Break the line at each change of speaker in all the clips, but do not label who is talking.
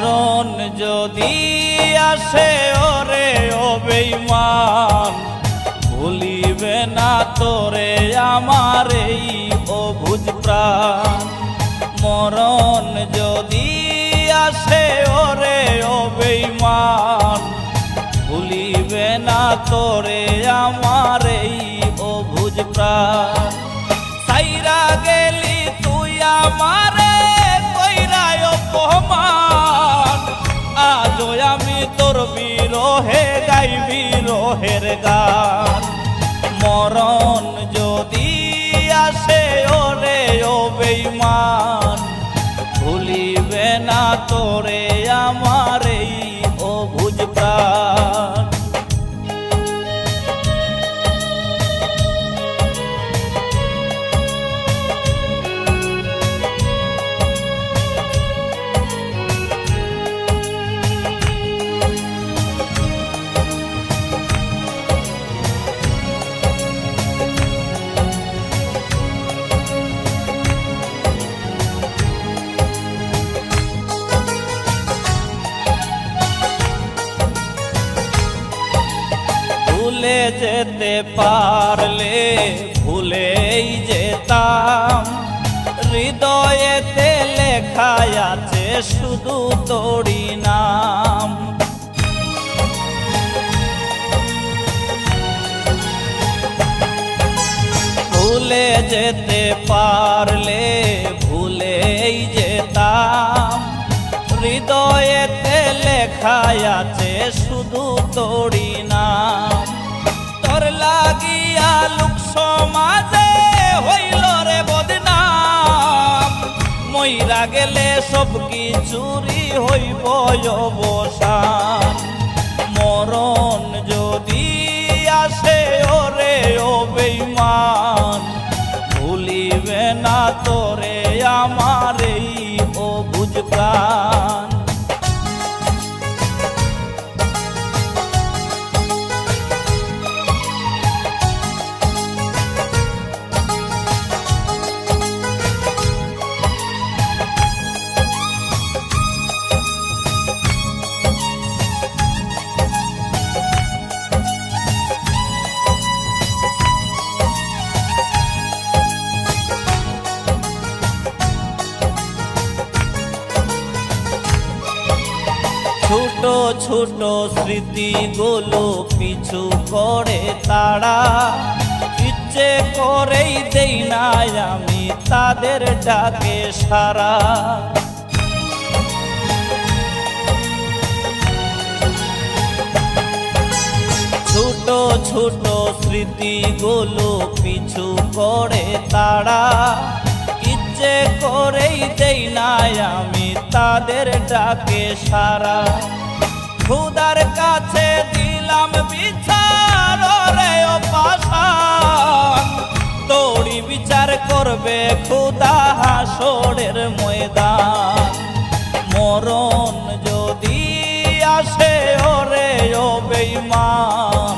মরণ যদি আসে ওরে ও বেঈমান, ভুলিবে না তোরে আমার এই অবুঝ প্রাণ। মরণ যদি আসে ওরে ও বেঈমান, ভুলিবে না তোরে আমার এই অবুঝ প্রাণ। সাইরা গেলি তুই আমারে কইরায় অপমান, আজও আমি তোর বিরহে গাই বিরহের গান। মরণ যদি আসে ওরে ও বেঈমান, ভুলিবে না তোরে আমার এই অবুঝ প্রাণ। ভুলে যেতে পারলে ভুলেই যেতাম, হৃদয়েতে লেখা আছে শুধু তোরই নাম। ভুলে যেতে পারলে ভুলেই যেতাম, হৃদয়েতে লেখা আছে শুধু তোরই নাম। তোর লাগিয়া লোক সমাজে হইল রে বদনাম, মইরা গেলে সব কিছুরই হইব অবসান। মরণ যদি আসে ওরে ও বেঈমান, ভুলিবে না তোরে আমার এই অবুঝ প্রাণ। ছোট ছোট স্মৃতিগুলো পিছু করে তারা, ইচ্ছে করেই দেই না আমি তাদের ডাকে সারা। ছোট ছোট স্মৃতিগুলো পিছু করে তারা, ইচ্ছে করেই দেই না আমি তাদের ডাকে সারা। খোদার কাছে দিলাম বিচার রে ও পাষাণ, তোরই বিচার করবে খোদা হাসরের ময়দান। মরণ যদি আসে ওরে ও বেঈমান,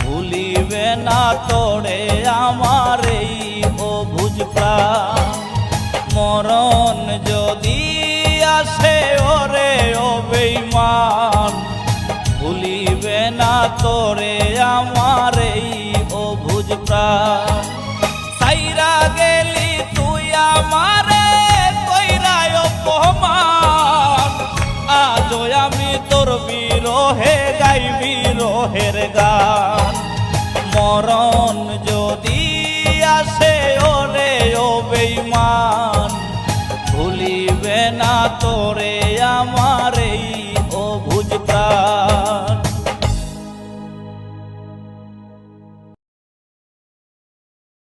ভুলিবে না তোরে আমার এই অবুঝ প্রাণ। মরণ যদি আসে ওরে ও বেঈমান, ভুলিবে না তোরে আমার এই অবুঝ প্রাণ। সাইরা গেলি তুই আমারে কইরায় অপমান, আজও আমি তোর বিরহে গাই বিরহের গান। মরণ যদি আসে ওরে ও বেঈমান,